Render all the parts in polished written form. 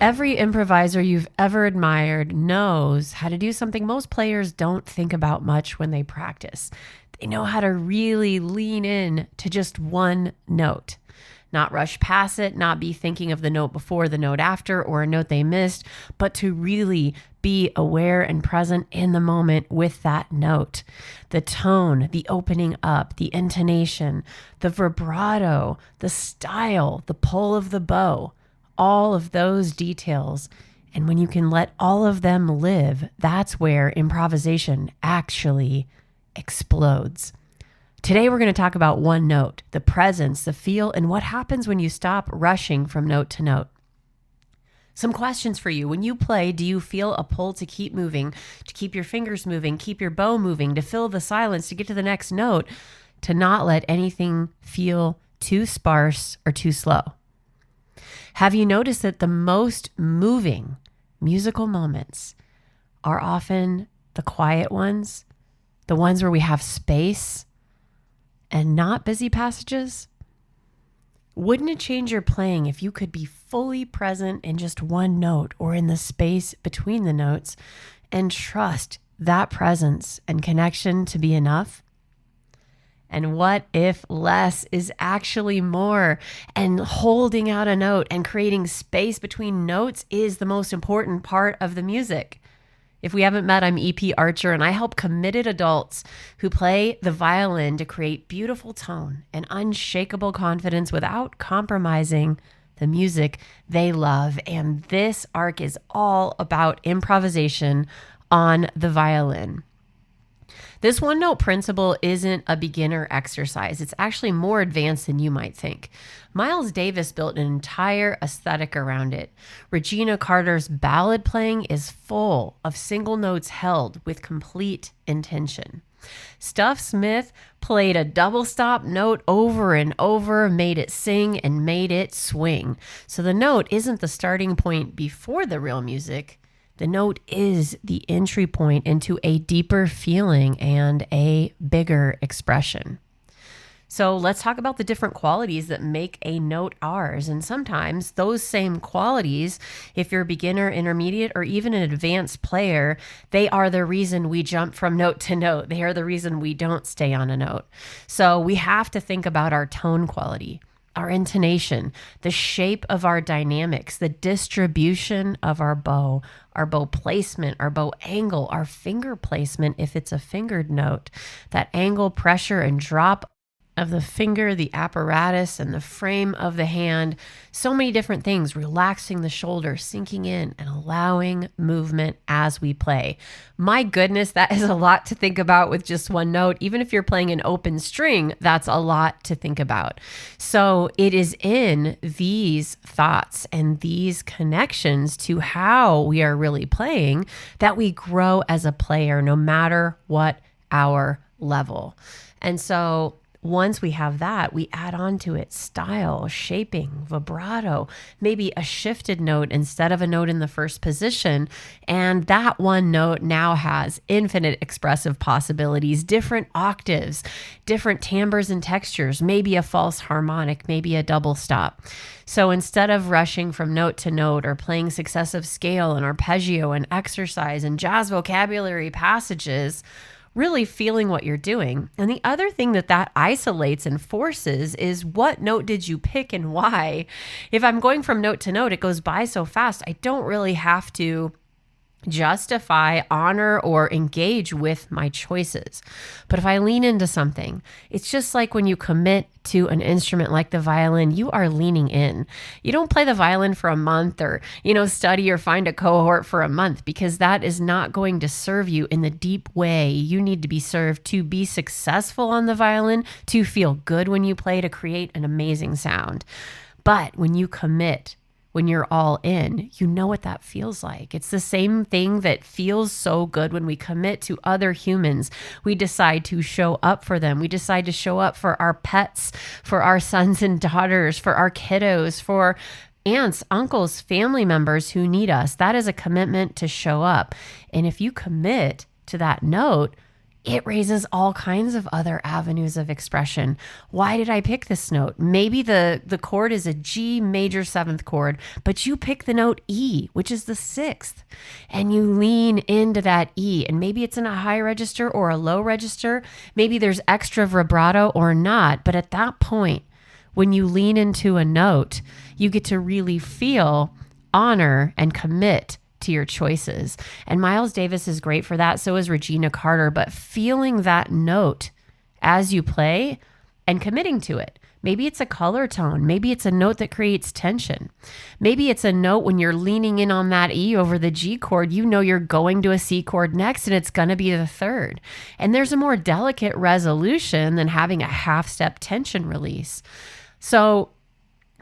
Every improviser you've ever admired knows how to do something most players don't think about much when they practice. They know how to really lean in to just one note, not rush past it, not be thinking of the note before, the note after, or a note they missed, but to really be aware and present in the moment with that note. The tone, the opening up, the intonation, the vibrato, the style, the pull of the bow, all of those details. And when you can let all of them live, that's where improvisation actually explodes. Today, we're going to talk about one note, the presence, the feel, and what happens when you stop rushing from note to note. Some questions for you. When you play, do you feel a pull to keep moving, to keep your fingers moving, keep your bow moving, to fill the silence, to get to the next note, to not let anything feel too sparse or too slow? Have you noticed that the most moving musical moments are often the quiet ones, the ones where we have space and not busy passages? Wouldn't it change your playing if you could be fully present in just one note or in the space between the notes and trust that presence and connection to be enough? And what if less is actually more, and holding out a note and creating space between notes is the most important part of the music? If we haven't met, I'm EP Archer, and I help committed adults who play the violin to create beautiful tone and unshakable confidence without compromising the music they love. And this arc is all about improvisation on the violin. This one note principle isn't a beginner exercise. It's actually more advanced than you might think. Miles Davis built an entire aesthetic around it. Regina Carter's ballad playing is full of single notes held with complete intention. Stuff Smith played a double stop note over and over, made it sing and made it swing. So the note isn't the starting point before the real music. The note is the entry point into a deeper feeling and a bigger expression. So let's talk about the different qualities that make a note ours. And sometimes those same qualities, if you're a beginner, intermediate, or even an advanced player, they are the reason we jump from note to note. They are the reason we don't stay on a note. So we have to think about our tone quality, our intonation, the shape of our dynamics, the distribution of our bow placement, our bow angle, our finger placement if it's a fingered note, that angle, pressure, and drop of the finger, the apparatus, and the frame of the hand. So many different things, relaxing the shoulder, sinking in, and allowing movement as we play. My goodness, that is a lot to think about with just one note. Even if you're playing an open string, that's a lot to think about. So it is in these thoughts and these connections to how we are really playing that we grow as a player, no matter what our level. And so once we have that, we add on to it style, shaping, vibrato, maybe a shifted note instead of a note in the first position. And that one note now has infinite expressive possibilities, different octaves, different timbres and textures, maybe a false harmonic, maybe a double stop. So instead of rushing from note to note or playing successive scale and arpeggio and exercise and jazz vocabulary passages, really feeling what you're doing. And the other thing that isolates and forces is, what note did you pick and why? If I'm going from note to note, it goes by so fast, I don't really have to justify, honor, or engage with my choices. But if I lean into something, it's just like when you commit to an instrument like the violin, you are leaning in. You don't play the violin for a month or, study or find a cohort for a month, because that is not going to serve you in the deep way you need to be served to be successful on the violin, to feel good when you play, to create an amazing sound. But when you commit, when you're all in, you know what that feels like. It's the same thing that feels so good when we commit to other humans. We decide to show up for them. We decide to show up for our pets, for our sons and daughters, for our kiddos, for aunts, uncles, family members who need us. That is a commitment to show up. And if you commit to that note, it raises all kinds of other avenues of expression. Why did I pick this note? Maybe the chord is a G major seventh chord, but you pick the note E, which is the sixth, and you lean into that E. And maybe it's in a high register or a low register. Maybe there's extra vibrato or not. But at that point, when you lean into a note, you get to really feel, honor, and commit to your choices. And Miles Davis is great for that. So is Regina Carter. But feeling that note as you play and committing to it. Maybe it's a color tone. Maybe it's a note that creates tension. Maybe it's a note when you're leaning in on that E over the G chord, you know you're going to a C chord next and it's going to be the third. And there's a more delicate resolution than having a half step tension release. So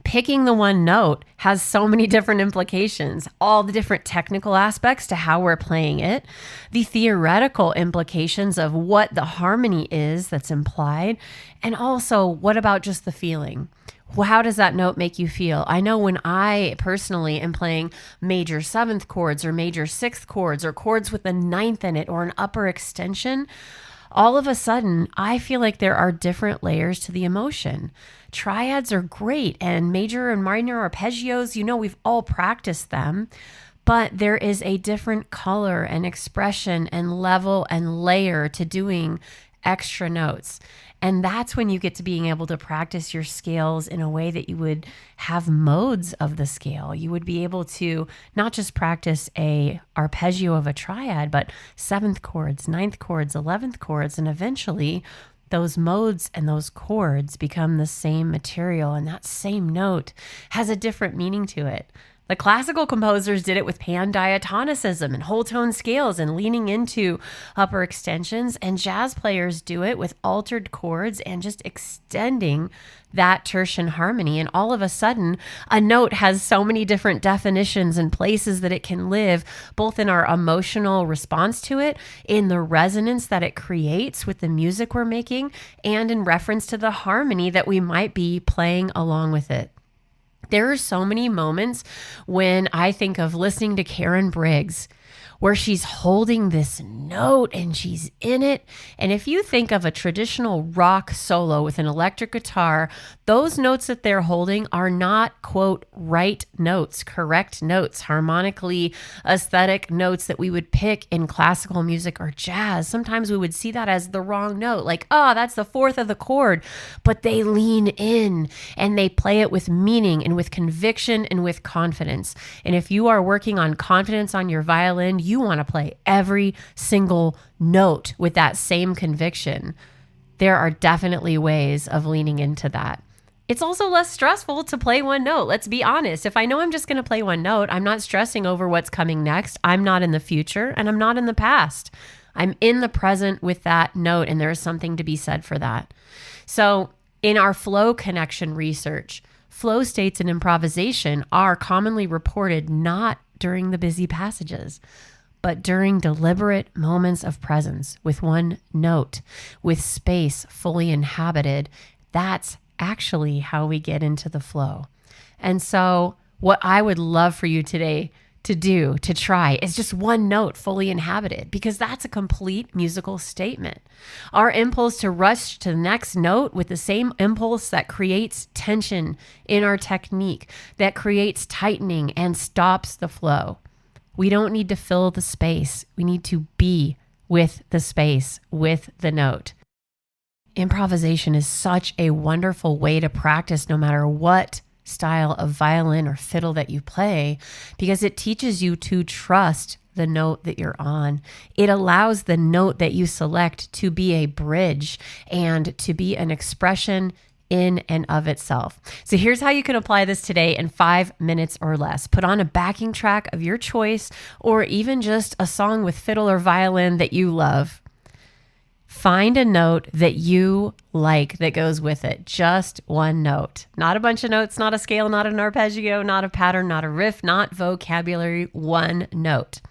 picking the one note has so many different implications, all the different technical aspects to how we're playing it, the theoretical implications of what the harmony is that's implied, and also what about just the feeling? Well, how does that note make you feel? I know when I personally am playing major seventh chords or major sixth chords or chords with a ninth in it or an upper extension, all of a sudden, I feel like there are different layers to the emotion. Triads are great, and major and minor arpeggios, we've all practiced them, but there is a different color and expression and level and layer to doing extra notes. And that's when you get to being able to practice your scales in a way that you would have modes of the scale. You would be able to not just practice a arpeggio of a triad, but seventh chords, ninth chords, 11th chords, and eventually those modes and those chords become the same material, and that same note has a different meaning to it. The classical composers did it with pan-diatonicism and whole tone scales and leaning into upper extensions, and jazz players do it with altered chords and just extending that tertian harmony. And all of a sudden, a note has so many different definitions and places that it can live, both in our emotional response to it, in the resonance that it creates with the music we're making, and in reference to the harmony that we might be playing along with it. There are so many moments when I think of listening to Karen Briggs, where she's holding this note and she's in it. And if you think of a traditional rock solo with an electric guitar, those notes that they're holding are not, quote, right notes, correct notes, harmonically aesthetic notes that we would pick in classical music or jazz. Sometimes we would see that as the wrong note, like, oh, that's the fourth of the chord, but they lean in and they play it with meaning and with conviction and with confidence. And if you are working on confidence on your violin, you want to play every single note with that same conviction. There are definitely ways of leaning into that. It's also less stressful to play one note. Let's be honest. If I know I'm just going to play one note, I'm not stressing over what's coming next. I'm not in the future and I'm not in the past. I'm in the present with that note, and there is something to be said for that. So in our flow connection research, flow states in improvisation are commonly reported not during the busy passages, but during deliberate moments of presence with one note, with space fully inhabited. That's actually how we get into the flow. And so what I would love for you today to try is just one note fully inhabited, because that's a complete musical statement. Our impulse to rush to the next note with the same impulse that creates tension in our technique, that creates tightening and stops the flow. We don't need to fill the space. We need to be with the space, with the note. Improvisation is such a wonderful way to practice no matter what style of violin or fiddle that you play, because it teaches you to trust the note that you're on. It allows the note that you select to be a bridge and to be an expression in and of itself. So here's how you can apply this today in 5 minutes or less. Put on a backing track of your choice, or even just a song with fiddle or violin that you love. Find a note that you like that goes with it. Just one note. Not a bunch of notes, not a scale, not an arpeggio, not a pattern, not a riff, not vocabulary. One note.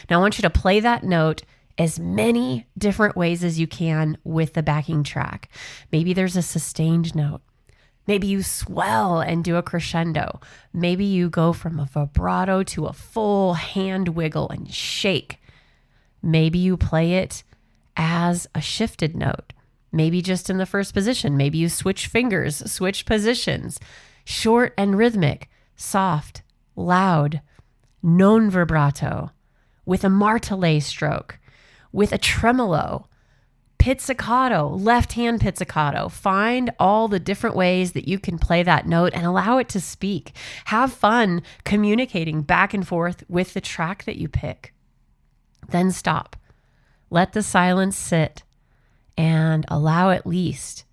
Now I want you to play that note as many different ways as you can with the backing track. Maybe there's a sustained note. Maybe you swell and do a crescendo. Maybe you go from a vibrato to a full hand wiggle and shake. Maybe you play it as a shifted note. Maybe just in the first position. Maybe you switch fingers, switch positions. Short and rhythmic, soft, loud, non vibrato, with a martelé stroke, with a tremolo, pizzicato, left hand pizzicato. Find all the different ways that you can play that note and allow it to speak. Have fun communicating back and forth with the track that you pick. Then stop. Let the silence sit and allow at least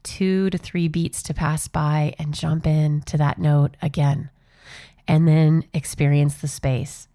2 to 3 beats to pass by and jump in to that note again. And then experience the space.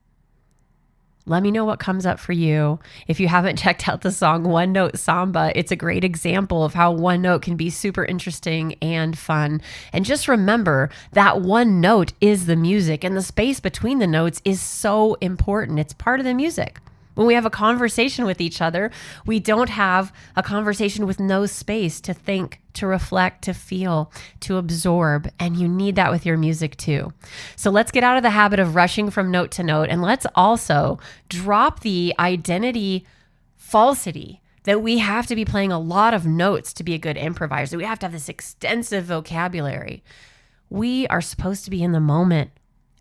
Let me know what comes up for you. If you haven't checked out the song One Note Samba, it's a great example of how one note can be super interesting and fun. And just remember that one note is the music, and the space between the notes is so important. It's part of the music. When we have a conversation with each other, we don't have a conversation with no space to think, to reflect, to feel, to absorb. And you need that with your music too. So let's get out of the habit of rushing from note to note. And let's also drop the identity falsity that we have to be playing a lot of notes to be a good improviser. We have to have this extensive vocabulary. We are supposed to be in the moment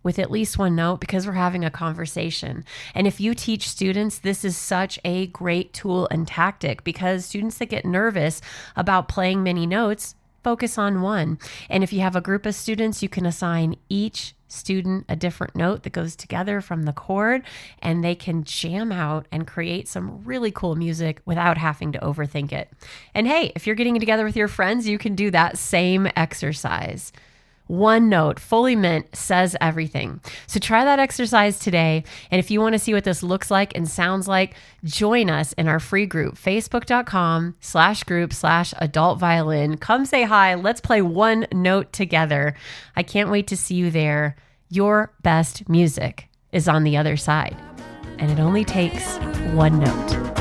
with at least one note because we're having a conversation. And if you teach students, this is such a great tool and tactic, because students that get nervous about playing many notes focus on one. And if you have a group of students, you can assign each student a different note that goes together from the chord, and they can jam out and create some really cool music without having to overthink it. And hey, if you're getting together with your friends, you can do that same exercise. One note, fully mint, says everything. So try that exercise today. And if you want to see what this looks like and sounds like, join us in our free group, facebook.com/group/adult violin. Come say hi. Let's play one note together. I can't wait to see you there. Your best music is on the other side, and it only takes one note.